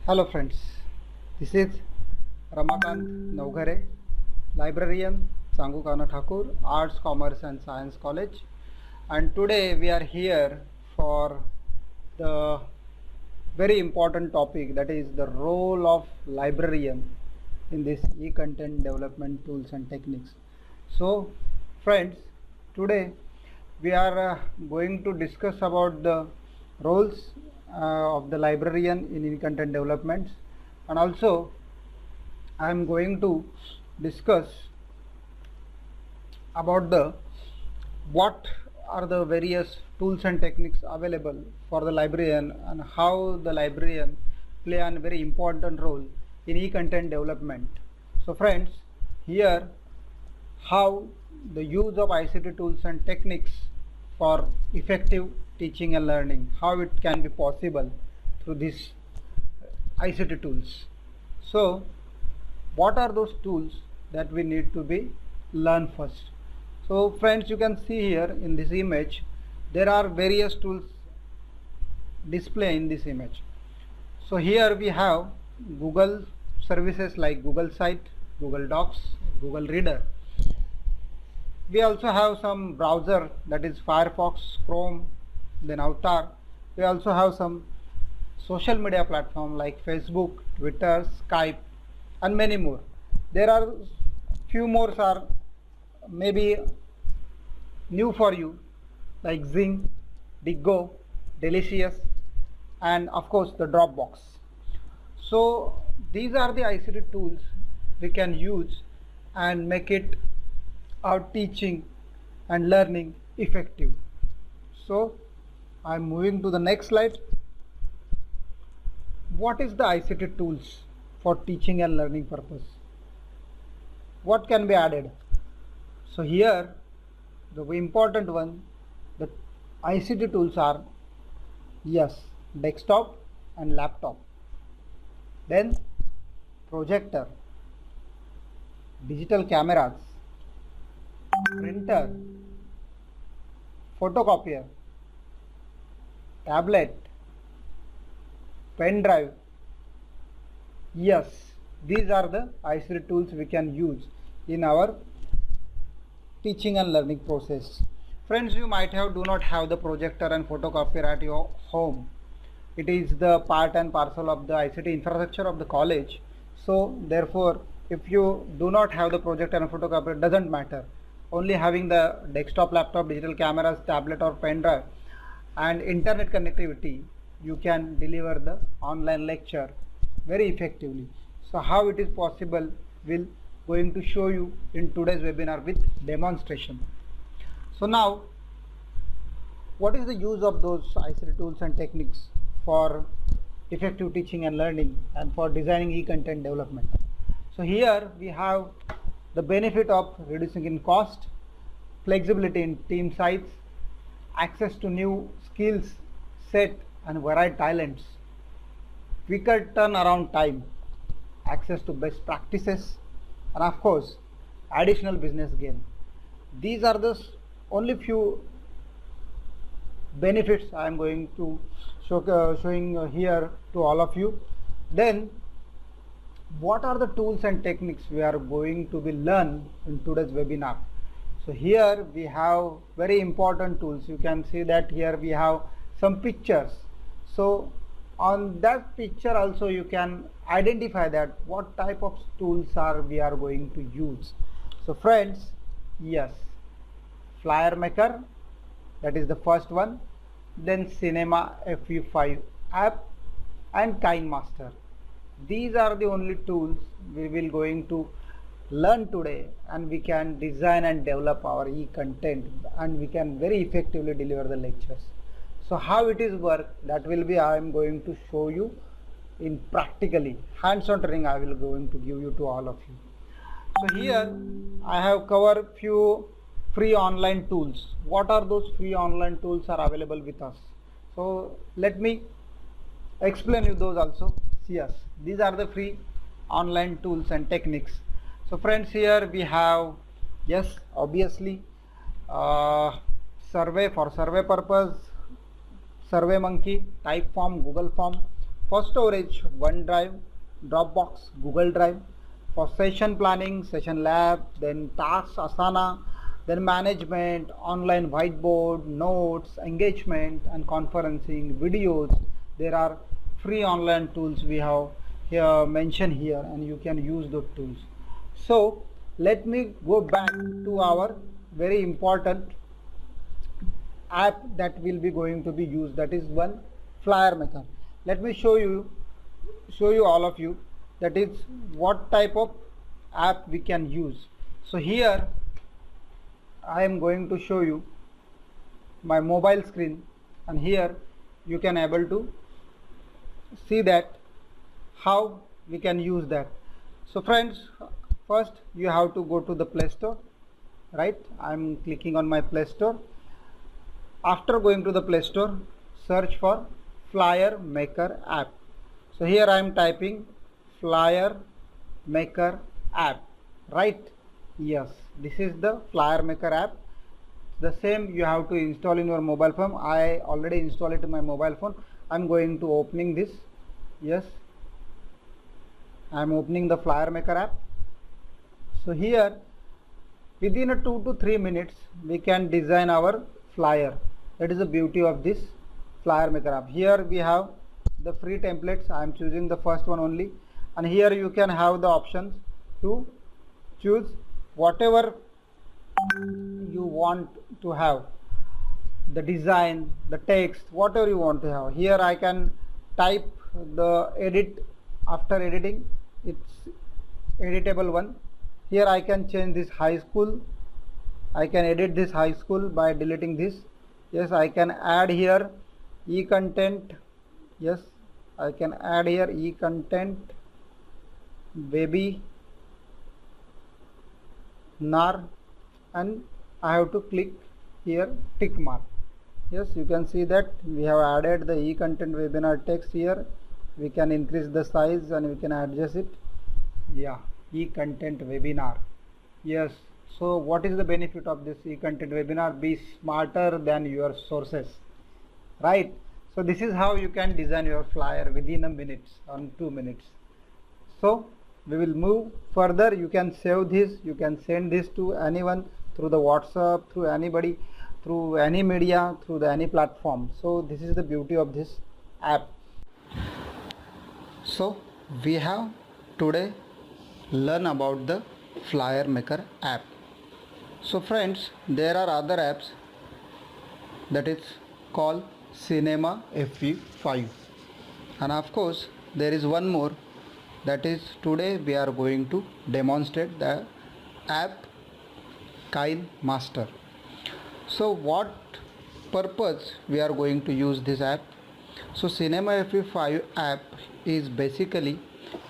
Hello friends, this is Ramakant Naugare, librarian, Sangukana Thakur, Arts, Commerce and Science College, and today we are here for the very important topic, that is the role of librarian in this e-content development tools and techniques. So friends, today we are going to discuss about the roles of the librarian in e-content development, and also I am going to discuss about the what are the various tools and techniques available for the librarian and how the librarian play a very important role in e-content development. So friends, here how the use of ICT tools and techniques for effective teaching and learning, how it can be possible through these ICT tools. So what are those tools that we need to be learn first? So friends, you can see here in this image there are various tools display in this image. So here we have Google services like Google Site, Google Docs, Google Reader. We also have some browser, that is Firefox, Chrome, then Avatar. We also have some social media platform like Facebook, Twitter, Skype and many more. There are few more are maybe new for you like Zing, Diggo, Delicious and of course the Dropbox. So these are the ICT tools we can use and make it our teaching and learning effective. So I am moving to the next slide. What is the ICT tools for teaching and learning purpose? What can be added? So here the important one, the ICT tools are desktop and laptop, then projector, digital cameras, printer, photocopier, tablet, pen drive. Yes, these are the ICT tools we can use in our teaching and learning process. Friends, you might do not have the projector and photocopier at your home. It is the part and parcel of the ICT infrastructure of the college. So therefore, if you do not have the projector and photocopier, it doesn't matter. Only having the desktop, laptop, digital cameras, tablet or pen drive and internet connectivity, you can deliver the online lecture very effectively. So how it is possible, we'll going to show you in today's webinar with demonstration. So now, what is the use of those ICT tools and techniques for effective teaching and learning and for designing e-content development? So here we have the benefit of reducing in cost, flexibility in team size, access to new skills set and varied talents, quicker turnaround time, access to best practices, and of course additional business gain. These are the only few benefits I am going to showing here to all of you. Then what are the tools and techniques we are going to be learn in today's webinar? So here we have very important tools. You can see that here we have some pictures. So on that picture also you can identify that what type of tools we are going to use. So friends, yes, Flyer Maker, that is the first one, then Cinema FU5 app and KineMaster. These are the only tools we will going to learn today, and we can design and develop our e-content and we can very effectively deliver the lectures. So how it is work, that will be I am going to show you in practically hands-on training. I will going to give you to all of you. So here I have covered few free online tools. What are those free online tools are available with us? So let me explain you those also. Yes, these are the free online tools and techniques. So friends, here we have, yes, obviously survey for survey purpose, SurveyMonkey, Typeform, Google Form, For storage, OneDrive, Dropbox, Google Drive. For session planning, Session Lab, then tasks, Asana, then management, online whiteboard, notes, engagement and conferencing, videos. There are free online tools we have here mentioned here, and you can use those tools. So let me go back to our very important app that will be going to be used, that is one flyer maker. Let me show you all of you that is what type of app we can use. So here I am going to show you my mobile screen, and here you can able to see that how we can use that. So friends, first you have to go to the Play Store, right? I am clicking on my Play Store. After going to the Play Store, search for Flyer Maker app. So here I am typing Flyer Maker app, right? Yes, this is the Flyer Maker app. The same you have to install in your mobile phone. I already installed it in my mobile phone. I am going to opening this. Yes, I am opening the Flyer Maker app. So here within a 2 to 3 minutes we can design our flyer. That is the beauty of this Flyer Maker app. Here we have the free templates. I am choosing the first one only, and here you can have the options to choose whatever you want to have, the design, the text, whatever you want to have. Here I can type the edit. After editing, it's editable one. Here I can change this high school. I can edit this high school by deleting this. Yes, I can add here e-content. Yes, I can add here e-content webinar, and I have to click here tick mark. Yes, you can see that we have added the e-content webinar text here. We can increase the size and we can adjust it. Yeah, e-content webinar. Yes, so what is the benefit of this e-content webinar? Be smarter than your sources, right? So this is how you can design your flyer within a minute or 2 minutes. So we will move further. You can save this, you can send this to anyone through the WhatsApp, through anybody, through any media, through any platform. So this is the beauty of this app. So we have today learn about the Flyer Maker app. So friends, there are other apps that is called Cinema FV5, and of course there is one more, that is today we are going to demonstrate the app KineMaster. So what purpose we are going to use this app? So Cinema FV5 app is basically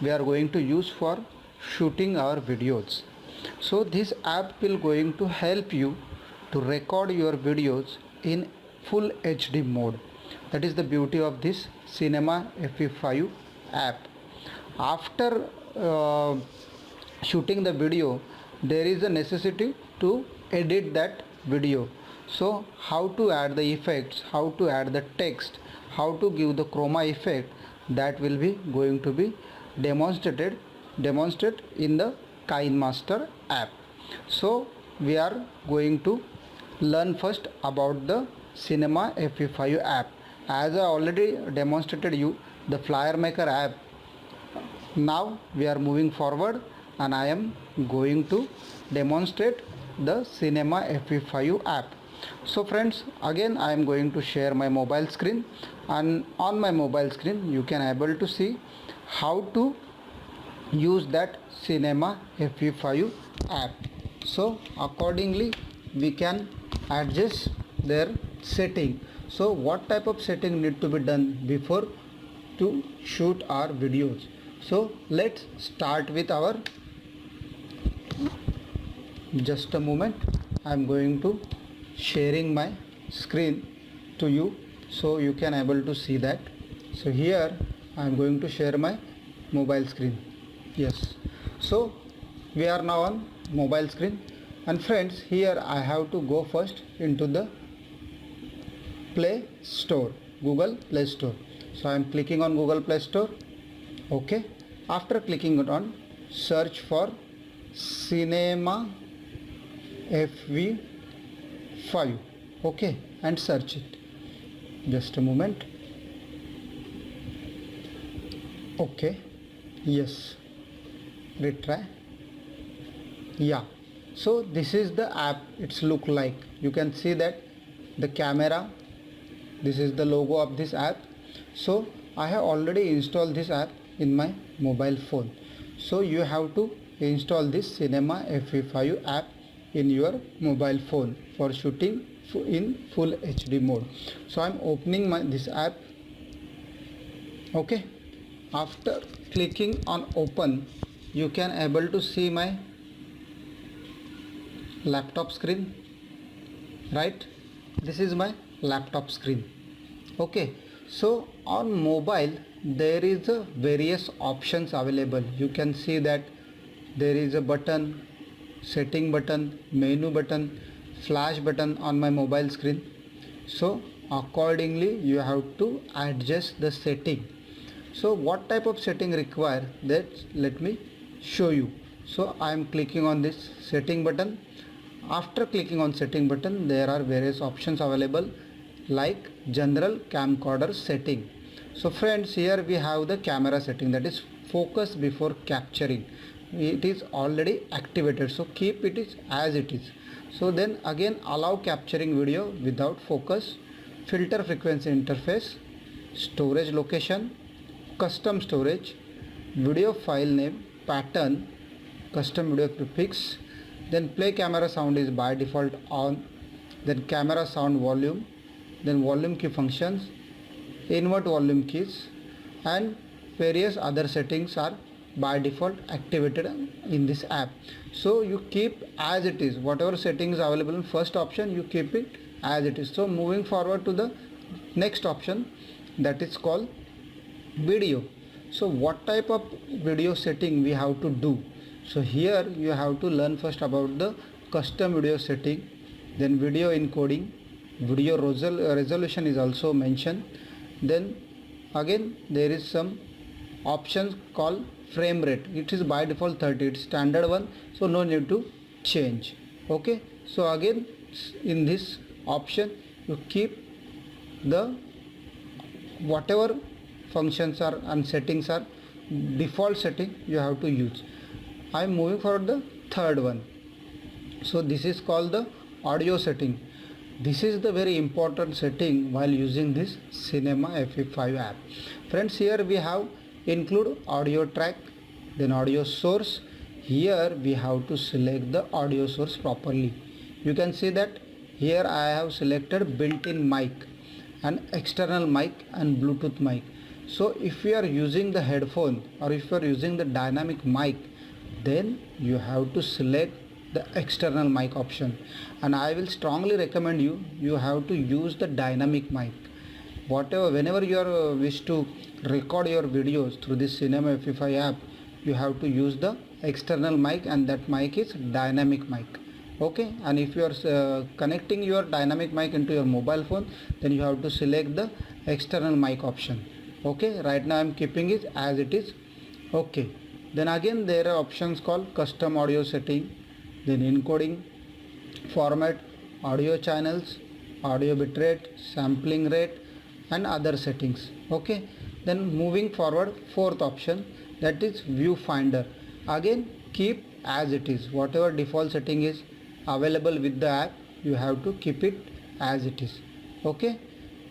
we are going to use for shooting our videos. So this app will going to help you to record your videos in full HD mode. That is the beauty of this Cinema FV5 app. After shooting the video, there is a necessity to edit that video. So how to add the effects, how to add the text, how to give the chroma effect, that will be going to be demonstrated in the KineMaster app. So we are going to learn first about the Cinema FV5 app. As I already demonstrated you the Flyer Maker app, now we are moving forward and I am going to demonstrate the Cinema FV5 app. So friends, again I am going to share my mobile screen, and on my mobile screen you can able to see how to use that Cinema FV5 app. So accordingly we can adjust their setting. So what type of setting need to be done before to shoot our videos? So let's start with our, just a moment, I am going to sharing my screen to you so you can able to see that. So here I am going to share my mobile screen. Yes, so we are now on mobile screen, and friends, here I have to go first into the Play Store, Google Play Store. So I am clicking on Google Play Store. Okay, after clicking it on, search for Cinema FV5. Okay, and search it. Just a moment. Okay, yes, retry. Yeah, so this is the app. It's look like, you can see that the camera, this is the logo of this app. So I have already installed this app in my mobile phone. So you have to install this Cinema FV5 app in your mobile phone for shooting in full HD mode. So I'm opening this app. Okay, after clicking on open, you can able to see my laptop screen, right? This is my laptop screen. Okay, so on mobile there is a various options available. You can see that there is a button, setting button, menu button, flash button on my mobile screen. So accordingly you have to adjust the setting. So what type of setting require, that let me show you. So I am clicking on this setting button. After clicking on setting button, there are various options available like general camcorder setting. So friends, here we have the camera setting, that is focus before capturing. It is already activated, so keep it as it is. So then again, allow capturing video without focus, filter frequency interface, storage location, custom storage, video file name, pattern, custom video prefix. Then play camera sound is by default on, then camera sound volume, then volume key functions, invert volume keys, and various other settings are by default activated in this app. So you keep as it is, whatever settings available in first option, you keep it as it is. So moving forward to the next option, that is called video. So what type of video setting we have to do? So here you have to learn first about the custom video setting, then video encoding, video resolution is also mentioned. Then again there is some options called frame rate. It is by default 30, it's standard one, so no need to change. Okay, so again in this option you keep the whatever functions are and settings are default setting you have to use. I am moving forward the third one. So this is called the audio setting. This is the very important setting while using this Cinema FV5 app. Friends, here we have include audio track, then audio source. Here we have to select the audio source properly. You can see that here I have selected built-in mic, an external mic and Bluetooth mic. So if you are using the headphone or if you are using the dynamic mic, then you have to select the external mic option, and I will strongly recommend you have to use the dynamic mic. Whenever you are wish to record your videos through this Cinema FV5 app, you have to use the external mic, and that mic is dynamic mic. Okay, and if you are connecting your dynamic mic into your mobile phone, then you have to select the external mic option. Okay, right now I am keeping it as it is. Okay, then again there are options called custom audio setting, then encoding, format, audio channels, audio bitrate, sampling rate, and other settings. Okay, then moving forward, fourth option, that is viewfinder. Again keep as it is, whatever default setting is available with the app, you have to keep it as it is. Okay,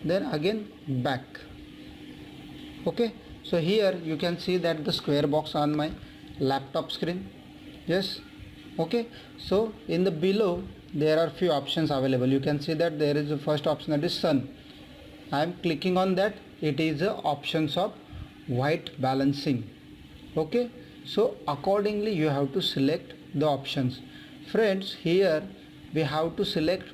then again back. Okay, so here you can see that the square box on my laptop screen. Yes. Okay, so in the below there are few options available. You can see that there is the first option, that is sun. I am clicking on that. It is the options of white balancing. Okay, so accordingly you have to select the options. Friends, here we have to select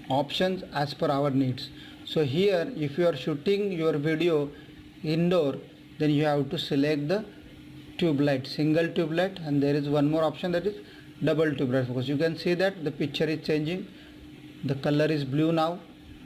options as per our needs. So here if you are shooting your video indoor, then you have to select the tube light, single tube light, and there is one more option, that is double tube light focus. You can see that the picture is changing, the color is blue now.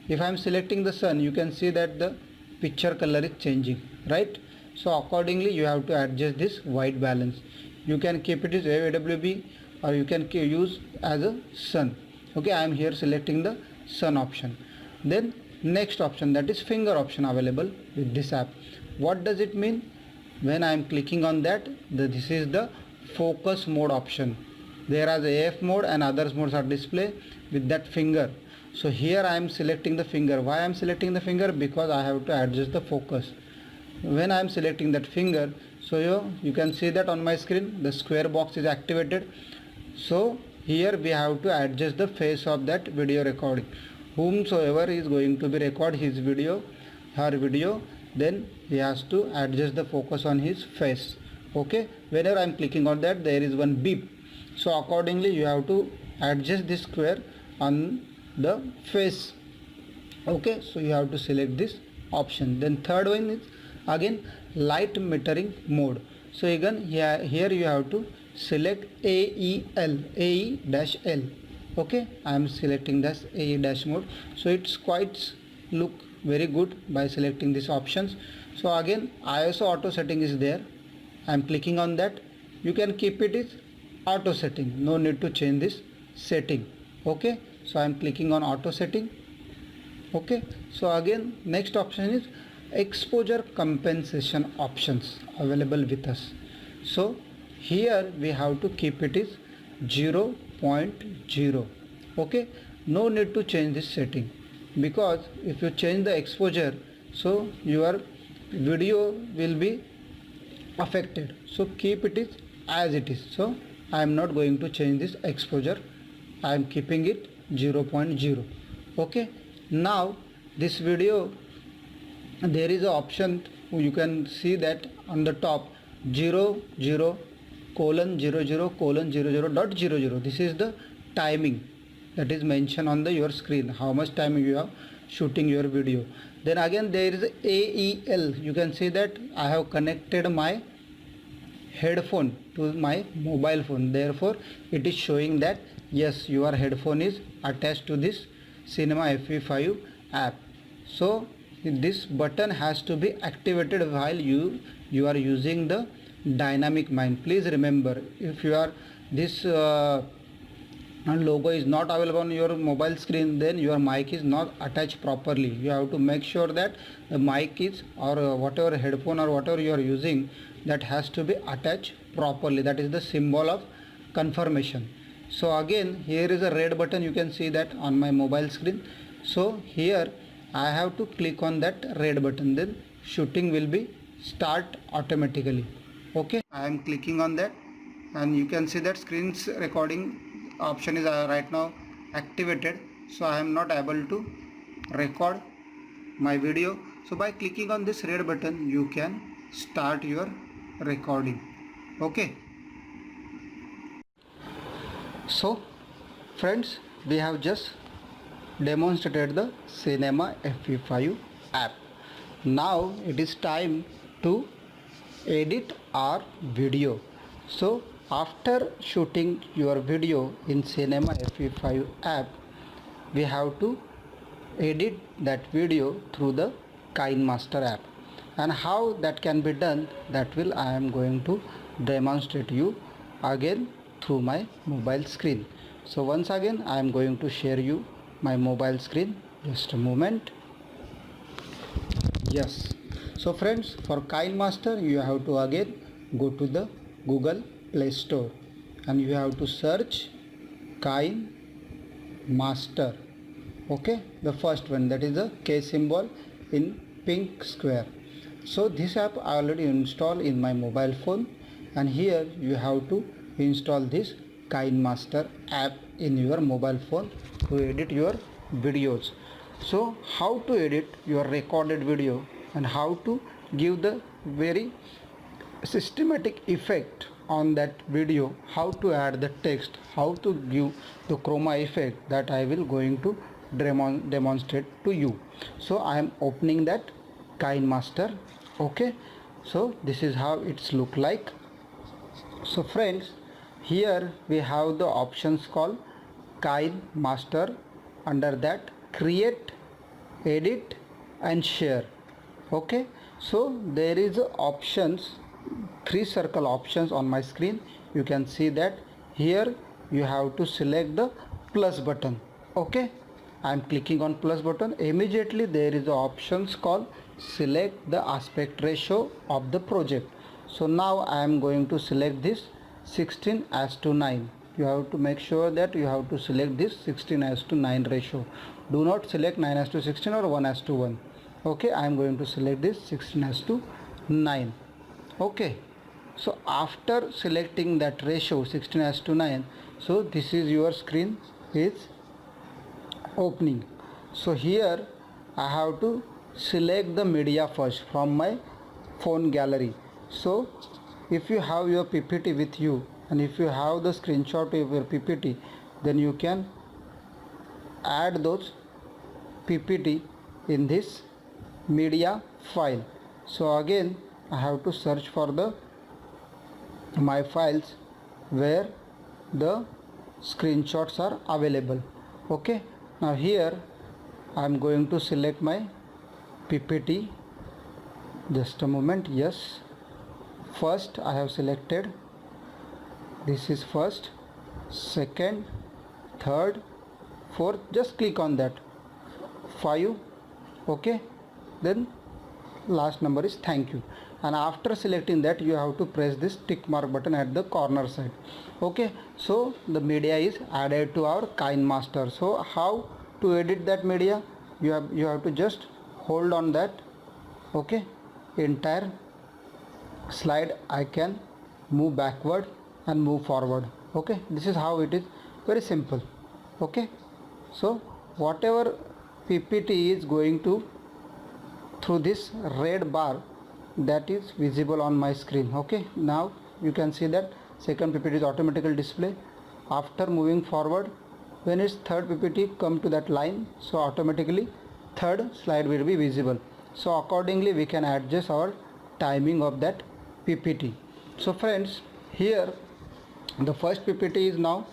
If I am selecting the sun, you can see that the picture color is changing, right? So accordingly you have to adjust this white balance. You can keep it as AWB or you can use as a sun. Okay, I am here selecting the sun option. Then next option, that is finger option, available with this app. What does it mean? When I am clicking on that, this is the focus mode option. There are the AF mode and others modes are displayed with that finger. So here I am selecting the finger. Why I am selecting the finger? Because I have to adjust the focus. When I am selecting that finger, so you can see that on my screen the square box is activated. So here we have to adjust the face of that video recording. Whomsoever is going to be record his video, her video, then he has to adjust the focus on his face. Okay, whenever I am clicking on that, there is one beep. So accordingly you have to adjust this square on the face. Okay, so you have to select this option. Then third one is again light metering mode. So again here you have to select AE-L. Okay, I am selecting this AE- mode. So it's quite look very good by selecting these options. So again ISO auto setting is there. I am clicking on that. You can keep it as auto setting, no need to change this setting. Okay, so I am clicking on auto setting. Okay, so again next option is exposure compensation options available with us. So here we have to keep it is 0.0. okay, no need to change this setting, because if you change the exposure, so your video will be affected. So keep it is as it is. So I am not going to change this exposure. I am keeping it 0.0. okay, now this video, there is an option, you can see that on the top 00:00:00.00. This is the timing that is mentioned on your screen, how much time you are shooting your video. Then again there is AEL. You can see that I have connected my headphone to my mobile phone, therefore it is showing that yes, your headphone is attached to this Cinema FE5 app. So this button has to be activated while you are using the dynamic mic. Please remember, if you are this logo is not available on your mobile screen, then your mic is not attached properly. You have to make sure that the mic is, or whatever headphone or whatever you are using, that has to be attached properly. That is the symbol of confirmation. So again here is a red button, you can see that on my mobile screen. So here I have to click on that red button, then shooting will be start automatically. Okay, I am clicking on that and you can see that screen's recording option is right now activated. So I am not able to record my video. So by clicking on this red button, you can start your recording. Okay, so friends, we have just demonstrated the Cinema FE5 app. Now it is time to edit our video. So after shooting your video in Cinema FE5 app, we have to edit that video through the KineMaster app. And how that can be done, that will I am going to demonstrate you again through my mobile screen. So once again I am going to share you my mobile screen. Just a moment. Yes, so friends, for KineMaster you have to again go to the Google Play Store and you have to search KineMaster. Okay, the first one, that is the K symbol in pink square. So this app I already installed in my mobile phone, and here you have to install this KineMaster app in your mobile phone to edit your videos. So how to edit your recorded video and how to give the very systematic effect on that video, how to add the text, how to give the chroma effect, that I will going to demonstrate to you. So I am opening that KineMaster. Okay, so this is how it's look like. So friends, here we have the options called KineMaster. Under that, create, edit and share. Okay, so there is options, three circle options on my screen. You can see that here you have to select the plus button. Okay, I am clicking on plus button. Immediately there is options called select the aspect ratio of the project. So now I am going to select this 16:9. You have to make sure that you have to select this 16:9 ratio. Do not select 9:16 or 1:1. Okay, I am going to select this 16:9. Okay, so after selecting that ratio 16:9, so this is your screen is opening. So here I have to select the media first from my phone gallery. So if you have your PPT with you and if you have the screenshot of your PPT, then you can add those PPT in this media file. So again I have to search for the my files where the screenshots are available. Okay, now here I am going to select my PPT. Just a moment. Yes, first I have selected, this is first, second, third, fourth, just click on that, 5. Okay, then last number is thank you, and after selecting that you have to press this tick mark button at the corner side. Okay, so the media is added to our KineMaster. So how to edit that media? You have to just hold on that. Okay, entire slide I can move backward and move forward. Okay, this is how it is, very simple. Okay, so whatever PPT is going to through this red bar, that is visible on my screen. Okay, now you can see that second PPT is automatically display. After moving forward, when its third PPT come to that line, so automatically third slide will be visible. So accordingly we can adjust our timing of that PPT. So friends, here the first PPT is now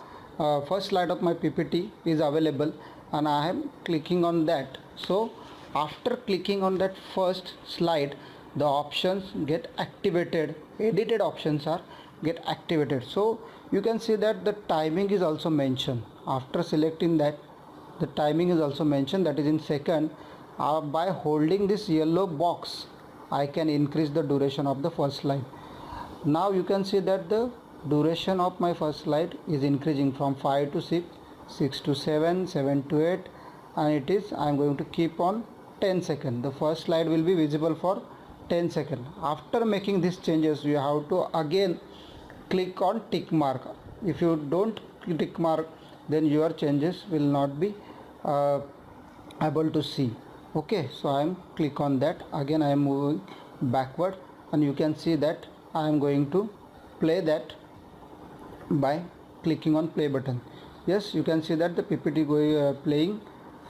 first slide of my PPT is available and I am clicking on that. So after clicking on that first slide, the options get activated, edited options are get activated. So you can see that the timing is also mentioned. After selecting that, the timing is also mentioned, that is in second. By holding this yellow box, I can increase the duration of the first slide. Now you can see that the duration of my first slide is increasing from 5 to 6, 6 to 7, 7 to 8, and it is, I am going to keep on 10 seconds. The first slide will be visible for 10 seconds. After making these changes, you have to again click on tick mark. If you don't tick mark, then your changes will not be able to see. Okay, so I am click on that. Again I am moving backward and you can see that I am going to play that by clicking on play button. Yes, you can see that the PPT playing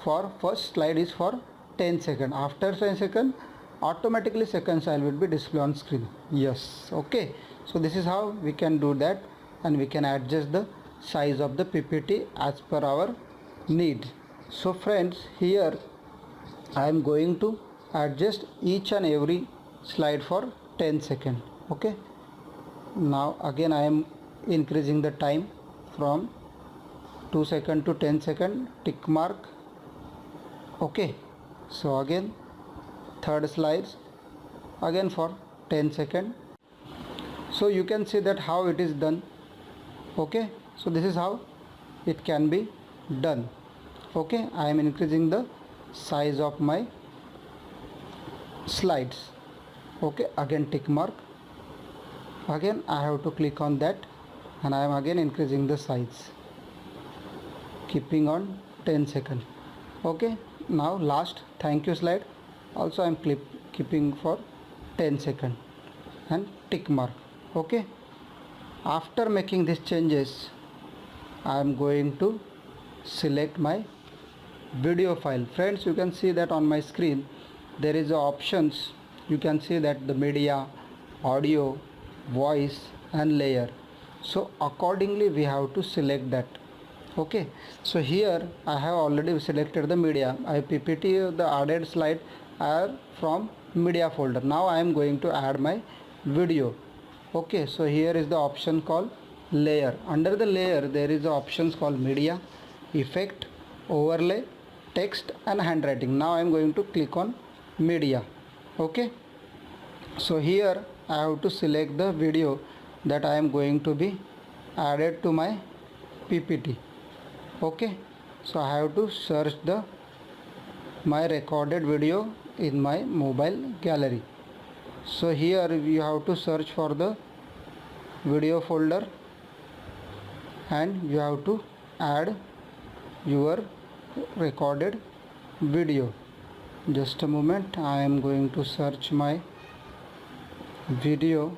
for first slide is for 10 seconds. After 10 seconds, automatically second slide will be displayed on screen. Yes, okay, so this is how we can do that, and we can adjust the size of the PPT as per our need. So friends, here I am going to adjust each and every slide for 10 seconds. Okay, now again I am increasing the time from 2 seconds to 10 seconds, tick mark. Okay, so again third slides again for 10 seconds. So you can see that how it is done. Okay, so this is how it can be done. Okay, I am increasing the size of my slides. Okay, again tick mark. Again I have to click on that and I am again increasing the size, keeping on 10 seconds. Okay, now last thank you slide also I am keeping for 10 seconds and tick mark. Okay, after making these changes, I am going to select my video file. Friends, you can see that on my screen there is options. You can see that the media, audio, voice and layer. So accordingly we have to select that. Okay, so here I have already selected the media. I PPT the added slide are from media folder. Now I am going to add my video. Okay, so here is the option called layer. Under the layer there is the options called media, effect, overlay, text and handwriting. Now I am going to click on media. Okay, so here I have to select the video that I am going to be added to my PPT. Okay, so I have to search my recorded video in my mobile gallery. So here you have to search for the video folder and you have to add your recorded video. Just a moment, I am going to search my video.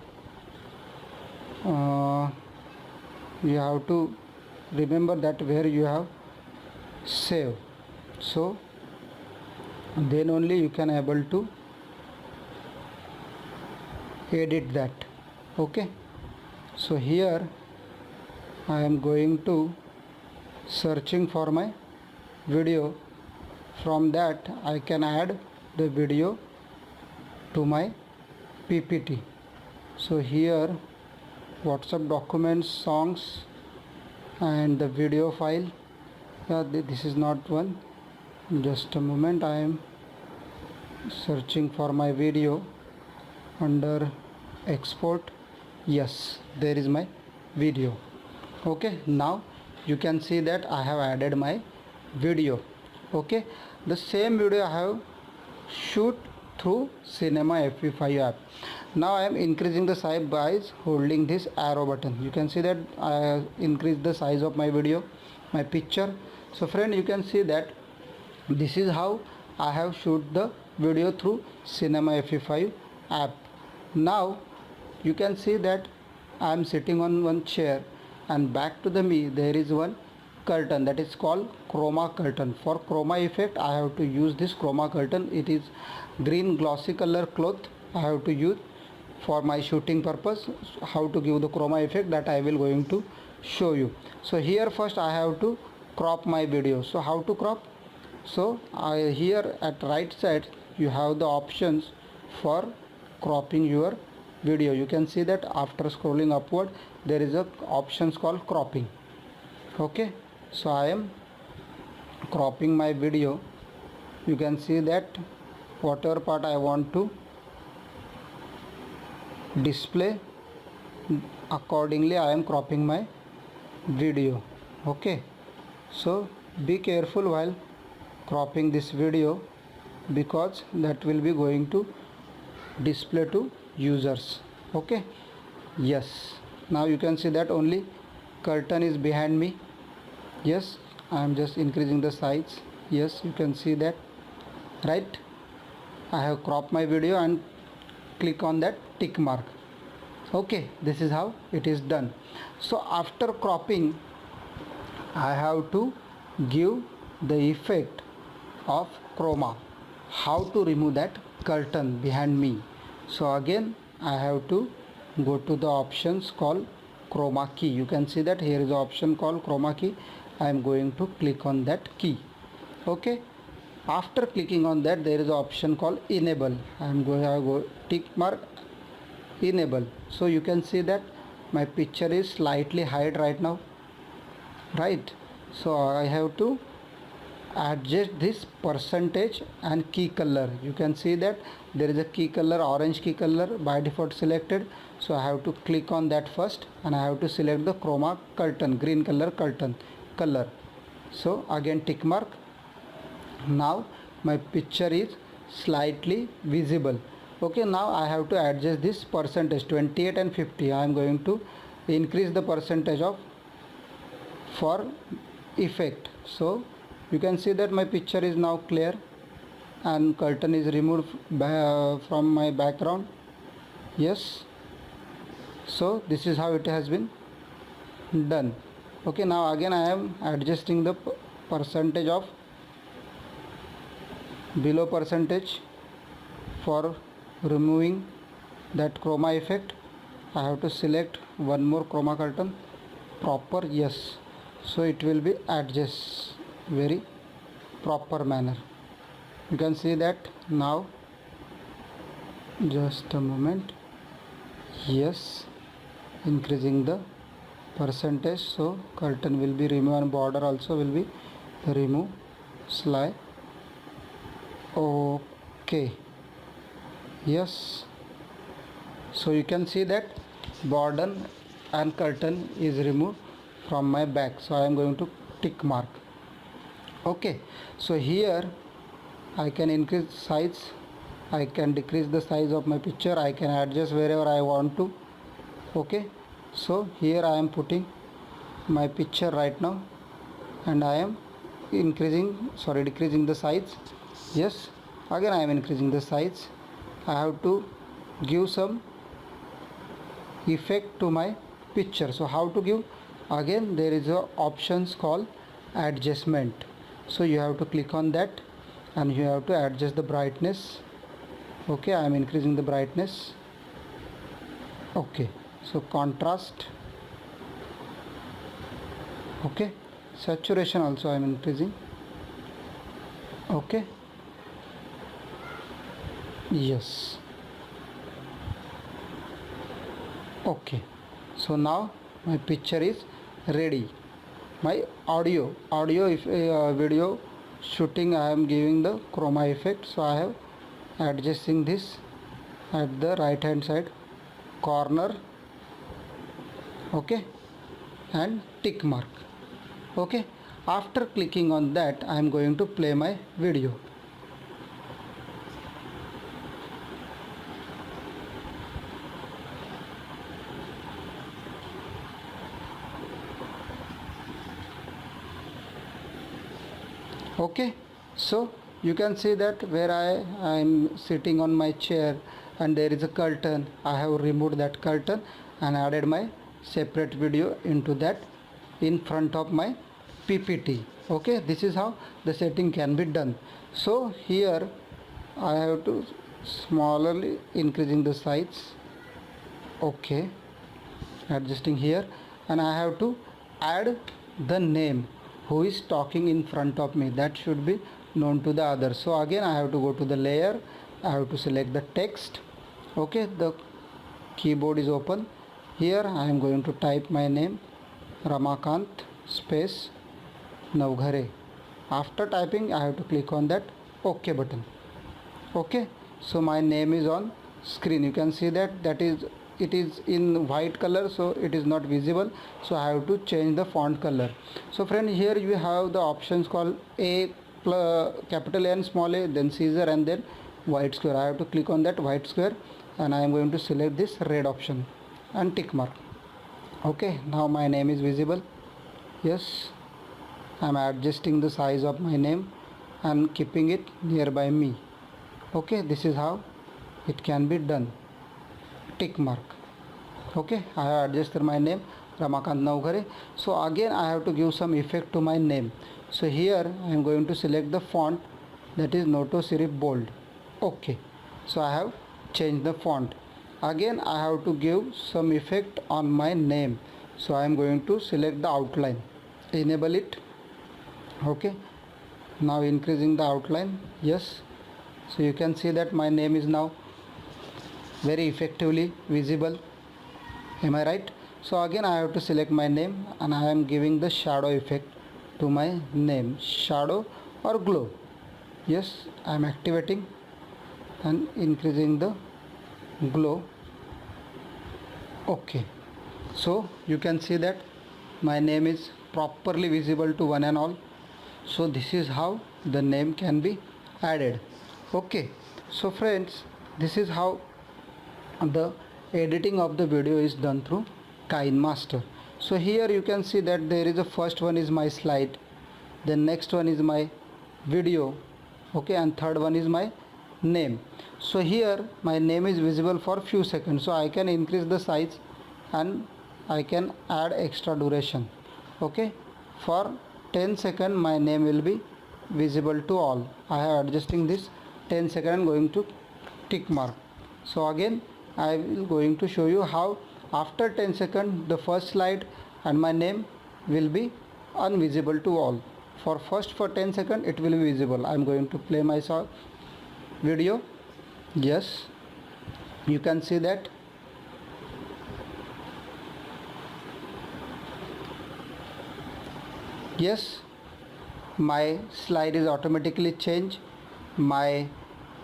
You have to remember that where you have save, so then only you can able to edit that. Okay, so here I am going to searching for my video. From that I can add the video to my PPT. So here WhatsApp documents, songs and the video file. Yeah, this is not one. Just a moment, I am searching for my video under export. Yes, there is my video. Okay, now you can see that I have added my video. Okay, the same video I have shoot through Cinema FP5 app. Now I am increasing the size by holding this arrow button. You can see that I increase the size of my video, my picture. So friend, you can see that this is how I have shoot the video through Cinema FP5 app. Now you can see that I am sitting on one chair and back to the me there is one curtain that is called chroma curtain. For chroma effect I have to use this chroma curtain. It is green glossy color cloth I have to use for my shooting purpose. How to give the chroma effect, that I will going to show you. So here first I have to crop my video. So how to crop? So here at right side you have the options for cropping your video. You can see that after scrolling upward there is a options called cropping. Okay, so I am cropping my video. You can see that whatever part I want to display, accordingly I am cropping my video. Okay, so be careful while cropping this video because that will be going to display to users. Okay, yes, now you can see that only curtain is behind me. Yes, I am just increasing the size. Yes, you can see that, right? I have cropped my video and click on that tick mark. Okay, this is how it is done. So after cropping I have to give the effect of chroma. How to remove that curtain behind me? So again I have to go to the options called chroma key. You can see that here is the option called chroma key. I am going to click on that key. Okay, after clicking on that there is an option called enable. I am going to go tick mark enable. So you can see that my picture is slightly hide right now, right? So I have to adjust this percentage and key color. You can see that there is a key color, orange key color by default selected. So I have to click on that first and I have to select the chroma curtain, green color curtain color. So again tick mark. Now my picture is slightly visible. Okay, now I have to adjust this percentage 28 and 50. I am going to increase the percentage of for effect. So you can see that my picture is now clear and curtain is removed from my background. Yes, so this is how it has been done. Okay, now again I am adjusting the percentage of below percentage for removing that chroma effect. I have to select one more chroma curtain proper. Yes, so it will be adjust very proper manner. You can see that now just a moment. Yes, increasing the percentage, so curtain will be removed and border also will be removed. Slide. Okay. Yes, so you can see that border and curtain is removed from my back, so I am going to tick mark. Okay, so here I can increase size, I can decrease the size of my picture, I can adjust wherever I want to. Okay, so here I am putting my picture right now and I am decreasing the size. Yes, again I am increasing the size. I have to give some effect to my picture. So how to give? Again there is a options called adjustment, so you have to click on that and you have to adjust the brightness. Okay, I am increasing the brightness. Okay, so contrast. Okay, saturation also I am increasing. Okay, yes. Okay, so now my picture is ready. My audio if video shooting, I am giving the chroma effect, so I have adjusting this at the right hand side corner. Okay, and tick mark. Okay, after clicking on that I am going to play my video. Okay, so you can see that where I am sitting on my chair and there is a curtain, I have removed that curtain and added my separate video into that in front of my PPT. Okay, this is how the setting can be done. So here I have to smaller increasing the size. Okay, adjusting here, and I have to add the name who is talking in front of me, that should be known to the other. So again I have to go to the layer, I have to select the text. Okay, the keyboard is open. Here I am going to type my name, Ramakant space Navghare. After typing I have to click on that OK button. Okay, so my name is on screen. You can see that it is in white color, so it is not visible, so I have to change the font color. So friend, here you have the options called capital N small a, then Caesar, and then white square. I have to click on that white square and I am going to select this red option and tick mark. Okay, now my name is visible. Yes, I am adjusting the size of my name and keeping it nearby me. Okay, this is how it can be done. Tick mark. Okay, I have adjusted my name, Ramakant Navghare. So again I have to give some effect to my name. So here I am going to select the font, that is Noto Serif Bold. Okay, so I have changed the font. Again I have to give some effect on my name, so I am going to select the outline, enable it. Okay, now increasing the outline. Yes, so you can see that my name is now very effectively visible. Am I right? So again I have to select my name and I am giving the shadow effect to my name, shadow or glow. Yes, I am activating and increasing the glow. Okay, so you can see that my name is properly visible to one and all. So this is how the name can be added. Okay, so friends, this is how the editing of the video is done through KineMaster. So here you can see that there is a first one is my slide, then next one is my video, okay, and third one is my name. So here my name is visible for few seconds, so I can increase the size and I can add extra duration. Okay, for 10 seconds my name will be visible to all. I have adjusting this 10 seconds going to tick mark. So again I will going to show you how after 10 seconds the first slide and my name will be invisible to all. For 10 seconds it will be visible. I am going to play my video. Yes, You can see that yes, my slide is automatically changed. My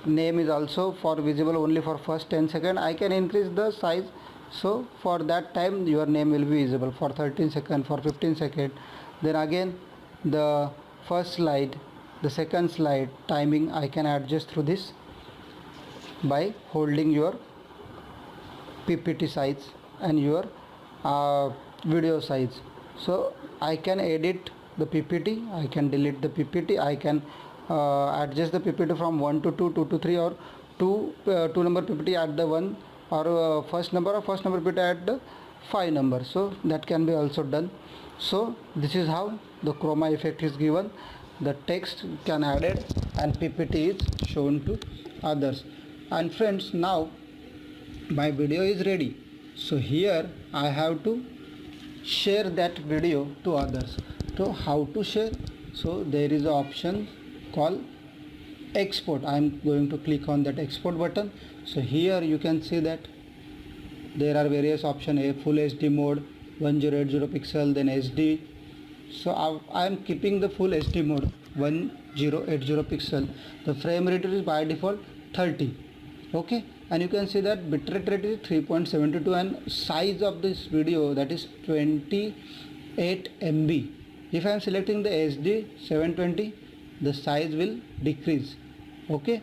name is also for visible only for first 10 seconds. I can increase the size, so for that time your name will be visible for 13 seconds, for 15 seconds. Then again the first slide, the second slide timing I can adjust through this by holding your PPT size and your video size. So I can edit the PPT, I can delete the PPT, I can adjust the PPT from 1 to 2, 2 to 3, or 2 number PPT at the 1, or first number PPT at the 5 number. So that can be also done. So this is how the chroma effect is given. The text can added and PPT is shown to others. And friends, now my video is ready. So here I have to share that video to others. So how to share? So there is an option called export. I am going to click on that export button. So here you can see that there are various options: a full HD mode, 1080 pixel, then HD. So I am keeping the full HD mode, 1080 pixel. The frame rate is by default 30. Okay, and you can see that bitrate rate is 3.72 and size of this video, that is 28 MB. If I am selecting the HD 720, the size will decrease. Okay,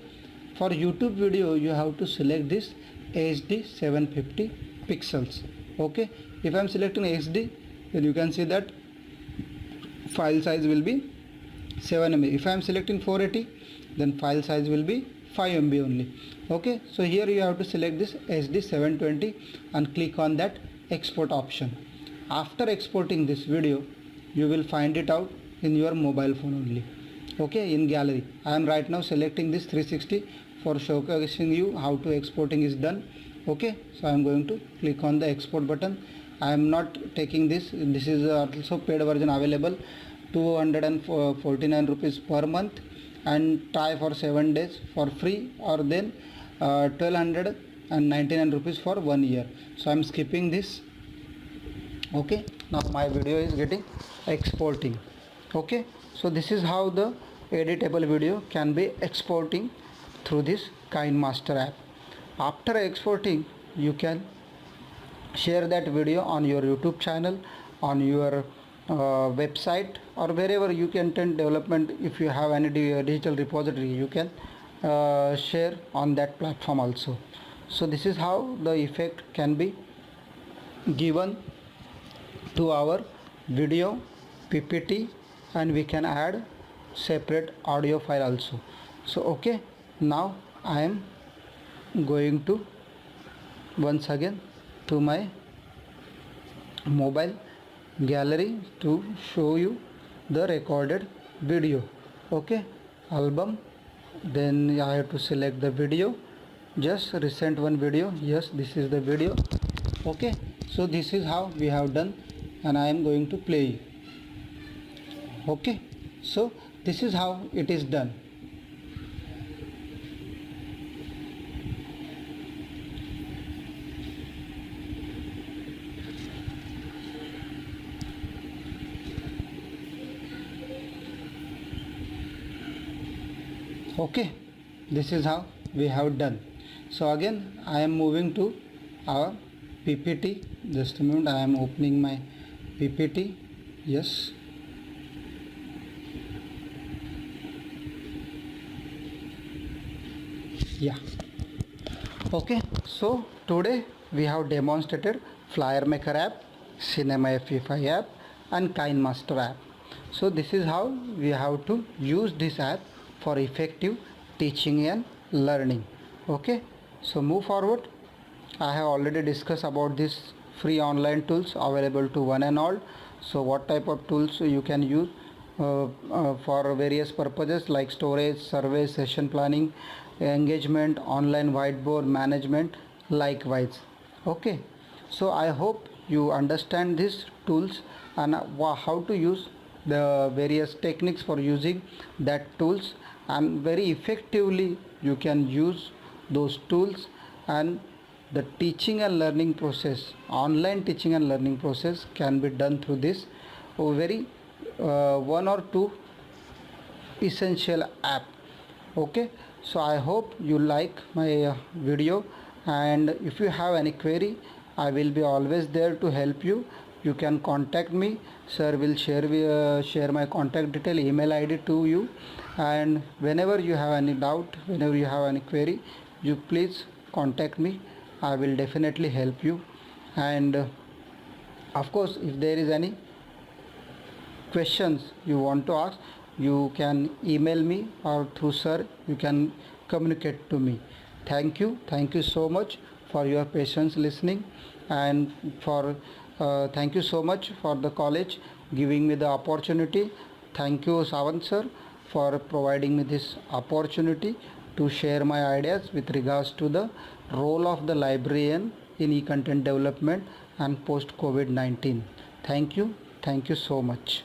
for YouTube video you have to select this HD 750 pixels. Okay, if I am selecting HD, then you can see that file size will be 7 MB. If I am selecting 480, then file size will be 5 MB only. Okay, so here you have to select this HD 720 and click on that export option. After exporting this video, you will find it out in your mobile phone only. Okay, in gallery. I am right now selecting this 360 for showcasing you how to exporting is done. Okay, so I am going to click on the export button. I am not taking this. This is also paid version available, 249 rupees per month, and try for 7 days for free, or then 1299 rupees for 1 year. So I am skipping this. Okay, now my video is getting exporting. Okay, so this is how the editable video can be exporting through this KineMaster app. After exporting, you can share that video on your YouTube channel, on your website, or wherever you content development. If you have any digital repository, you can share on that platform also. So this is how the effect can be given to our video, PPT, and we can add separate audio file also. So okay, now I am going to once again to my mobile gallery to show you the recorded video. Okay, album, then I have to select the video, just recent one video. Yes, this is the video. Okay, so this is how we have done, and I am going to play. Okay, so this is how it is done. Okay, this is how we have done. So again I am moving to our PPT. Just a moment, I am opening my PPT. Yes, yeah. Okay, so today we have demonstrated FlyerMaker app, Cinema FE5 app, and KineMaster app. So this is how we have to use this app for effective teaching and learning. Okay, so move forward. I have already discussed about this free online tools available to one and all. So what type of tools you can use for various purposes like storage, survey, session planning, engagement, online whiteboard management, likewise. Okay, so I hope you understand these tools and how to use the various techniques for using that tools, and very effectively you can use those tools and the teaching and learning process, online teaching and learning process can be done through this very one or two essential app. Okay, so I hope you like my video, and if you have any query, I will be always there to help you. You can contact me. Sir will share my contact detail, email ID to you, and whenever you have any doubt, whenever you have any query, you please contact me. I will definitely help you. And of course, if there is any questions you want to ask, you can email me, or through sir you can communicate to me. Thank you so much for your patience listening, and for thank you so much for the college giving me the opportunity. Thank you, Savant sir, for providing me this opportunity to share my ideas with regards to the role of the librarian in e-content development and post COVID-19. Thank you so much.